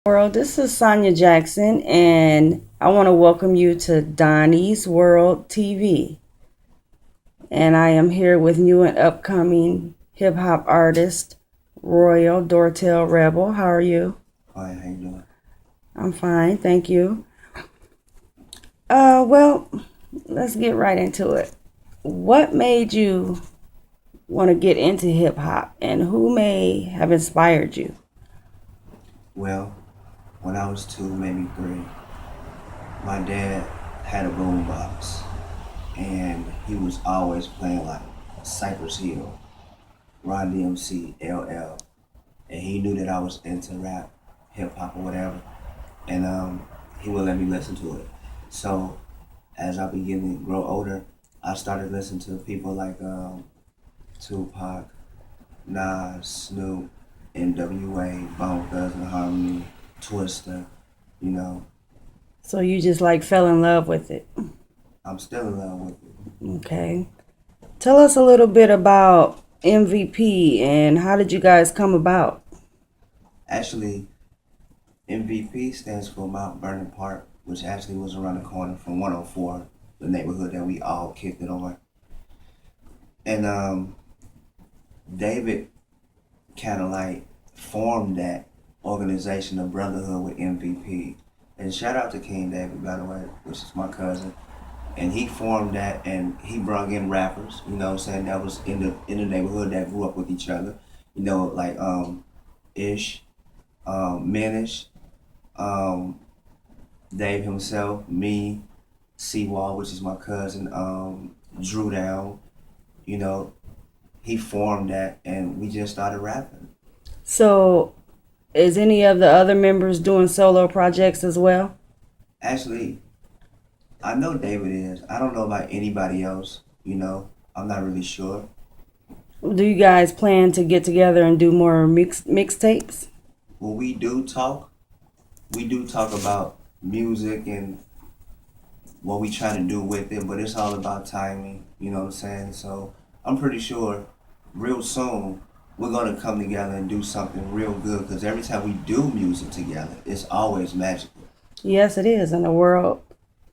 World. This is Sonia Jackson, and I want to welcome you to Donny's World TV. And I am here with new and upcoming hip hop artist, Royal Dortel Rebel. How are you? Hi, how you doing? I'm fine, thank you. Well, let's get right into it. What made you want to get into hip hop, and who may have inspired you? Well, when I was two, maybe three, my dad had a boombox, and he was always playing like Cypress Hill, Run DMC, LL, and he knew that I was into rap, hip hop, or whatever, and he would let me listen to it. So as I began to grow older, I started listening to people like Tupac, Nas, Snoop, N.W.A., Bone Thugs and Harmony, Twister, you know. So you just like fell in love with it. I'm still in love with it. Okay. Tell us a little bit about MVP and how did you guys come about? Actually, M.V.P. stands for Mount Vernon Park, which actually was around the corner from 104, the neighborhood that we all kicked it on. And David kind of like formed that organization of brotherhood with MVP. And shout out to King David, by the way, which is my cousin. And he formed that, and he brought in rappers, you know what I'm saying, that was in the neighborhood that grew up with each other. You know, like Ish, Minish, um, Dave himself, me, Seawall, which is my cousin, Drew Down, you know, he formed that, and we just started rapping. So, is any of the other members doing solo projects as well? Actually, I know David is. I don't know about anybody else, you know. I'm not really sure. Do you guys plan to get together and do more mixtapes? When we do talk about music and what we try to do with it, but it's all about timing, you know what I'm saying? So I'm pretty sure real soon we're gonna come together and do something real good because every time we do music together, it's always magical. Yes, it is, and the world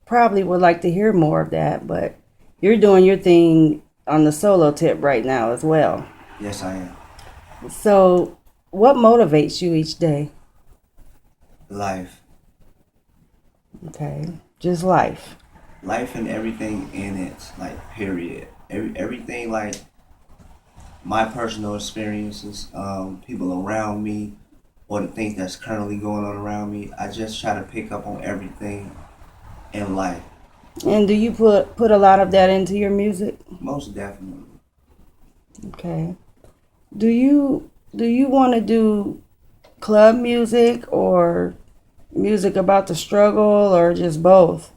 probably would like to hear more of that, but you're doing your thing on the solo tip right now as well. Yes, I am. So, what motivates you each day? Life. Okay, just life. Life and everything in it, like period. Everything like my personal experiences, people around me, or the things that's currently going on around me. I just try to pick up on everything in life. And do you put a lot of that into your music? Most definitely. Okay. Do you want to do club music or music about the struggle or just both?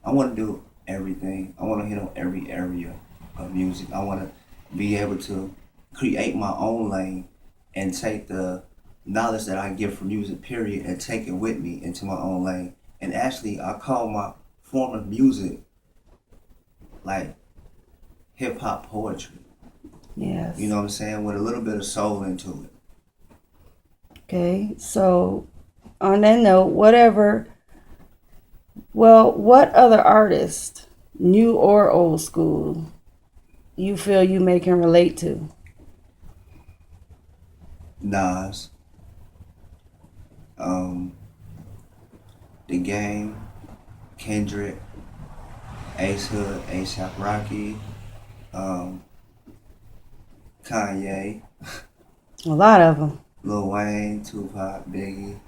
I want to do everything. I want to hit on every area of music. I want to be able to create my own lane and take the knowledge that I get from music, period, and take it with me into my own lane. And actually, I call my form of music like hip hop poetry. Yes. You know what I'm saying? With a little bit of soul into it. Okay. So, on that note, what other artist, new or old school, you feel you may can relate to? Nas, um, The Game, Kendrick, Ace Hood, A$AP Rocky, um, Kanye, A lot of them. Lil Wayne, Tupac, Biggie,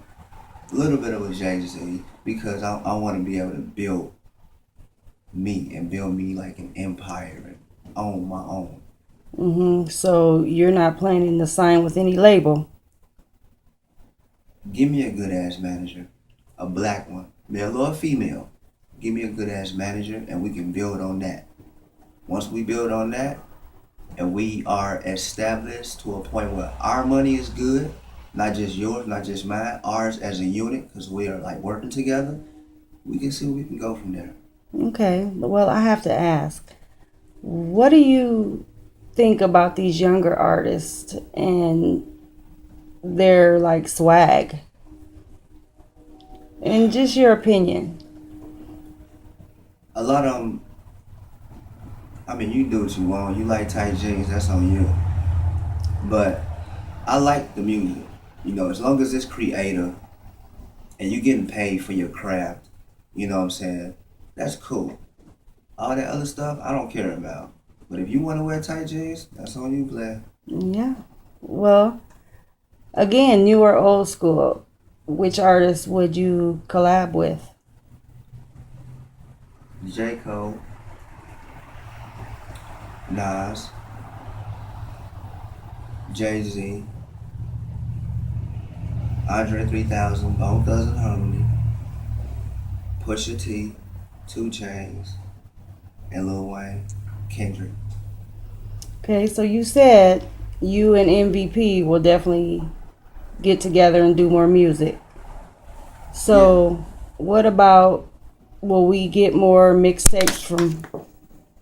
a little bit of a Jay-Z because I want to be able to build me and build me like an empire and own my own. So you're not planning to sign with any label? Give me a good ass manager, a black one, male or female. Give me a good ass manager and we can build on that. Once we build on that and we are established to a point where our money is good, not just yours, not just mine, ours as a unit, because we are like working together, we can see where we can go from there. Okay. Well, I have to ask, what do you think about these younger artists and their like swag? And just your opinion. A lot of them, I mean, you do what you want. You like tight jeans, that's on you. But I like the music. You know, as long as it's creative and you getting paid for your craft, you know what I'm saying? That's cool. All that other stuff, I don't care about. But if you want to wear tight jeans, that's on you, player. Yeah. Well, again, new or old school, which artist would you collab with? J. Cole, Nas, Jay-Z, Andre 3000, Bone Thugs and Harmony, Pusha T, 2 Chainz, and Lil Wayne, Kendrick. Okay, so you said you and MVP will definitely get together and do more music. Yeah, So, what about, will we get more mixtapes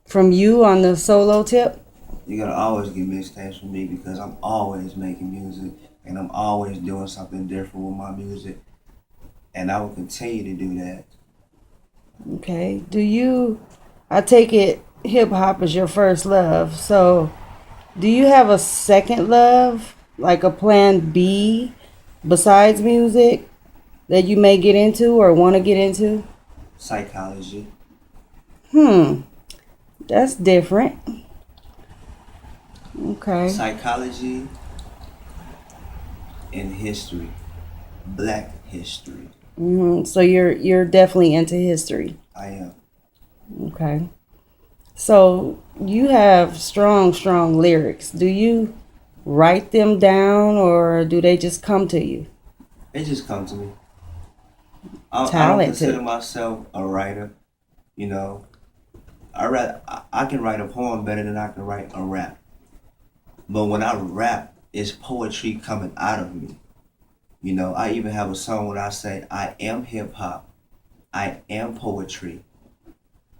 from you on the solo tip? you gotta always get mixtapes from me because I'm always making music and I'm always doing something different with my music, and I will continue to do that. Okay. Do you, I take it hip hop is your first love. So, do you have a second love, like a plan B besides music that you may get into or want to get into? Psychology, Hmm, that's different. Okay. psychology, and history, black history. So you're definitely into history. I am. Okay. So you have strong lyrics. Do you write them down or do they just come to you? It just come to me. I don't consider Talented. myself a writer. You know, I can write a poem better than I can write a rap. But when I rap, it's poetry coming out of me. You know, I even have a song where I say, I am hip hop, I am poetry,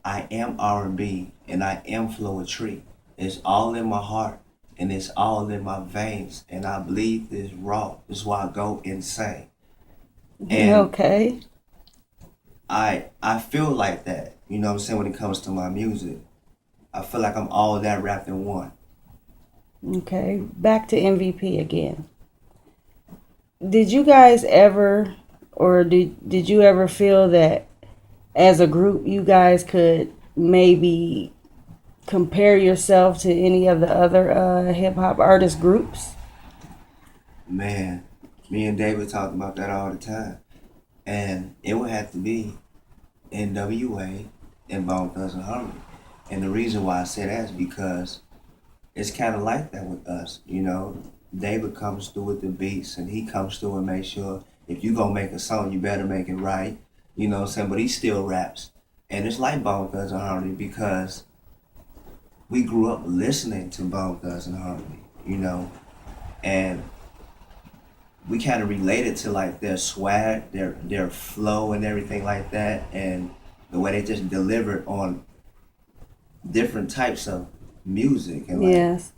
I am R&B, and I am flowetry. It's all in my heart and it's all in my veins, and I bleed this raw. This is why I go insane. And Okay. I feel like that. You know what I'm saying? When it comes to my music, I feel like I'm all that wrapped in one. Okay. Back to MVP again. Did you guys ever or did you ever feel that as a group you guys could maybe compare yourself to any of the other hip hop artist groups? Man, me and David talk about that all the time. And it would have to be NWA and Bone Thugs and Harmony. And the reason why I say that is because it's kind of like that with us. You know, David comes through with the beats and he comes through and makes sure if you gonna make a song, you better make it right. You know what I'm saying? But he still raps. And it's like Bone Thugs and Harmony because we grew up listening to Bone Thugs and Harmony, you know, and we kind of related to like their swag, their flow and everything like that, and the way they just delivered on different types of music and like Yes.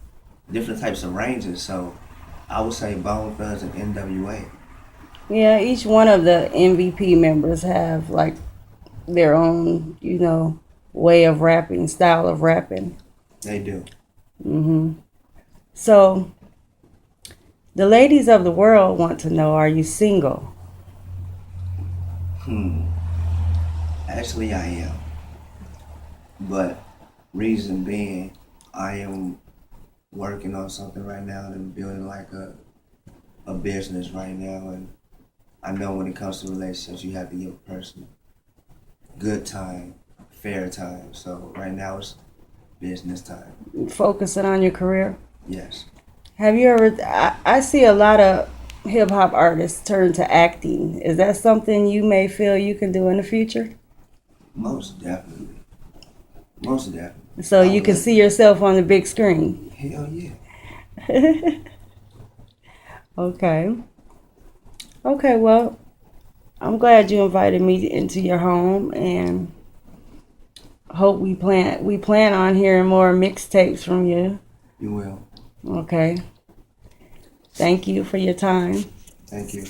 different types of ranges. So I would say Bone Thugs and NWA. Yeah, each one of the MVP members have like their own, way of rapping, style of rapping. They do. So, the ladies of the world want to know, are you single? Hmm. Actually, I am. But reason being, I am working on something right now and building like a business right now. And I know when it comes to relationships, you have to give a person good time, fair time. So right now it's business time. Focusing on your career? Yes, Have you ever, I see a lot of hip hop artists turn to acting. Is that something you may feel you can do in the future? most definitely. Most definitely. So I you would can love see to. yourself on the big screen. Hell yeah. Okay. Okay, well, I'm glad you invited me into your home and hope we plan on hearing more mixtapes from you. You will. Okay. Thank you for your time. Thank you.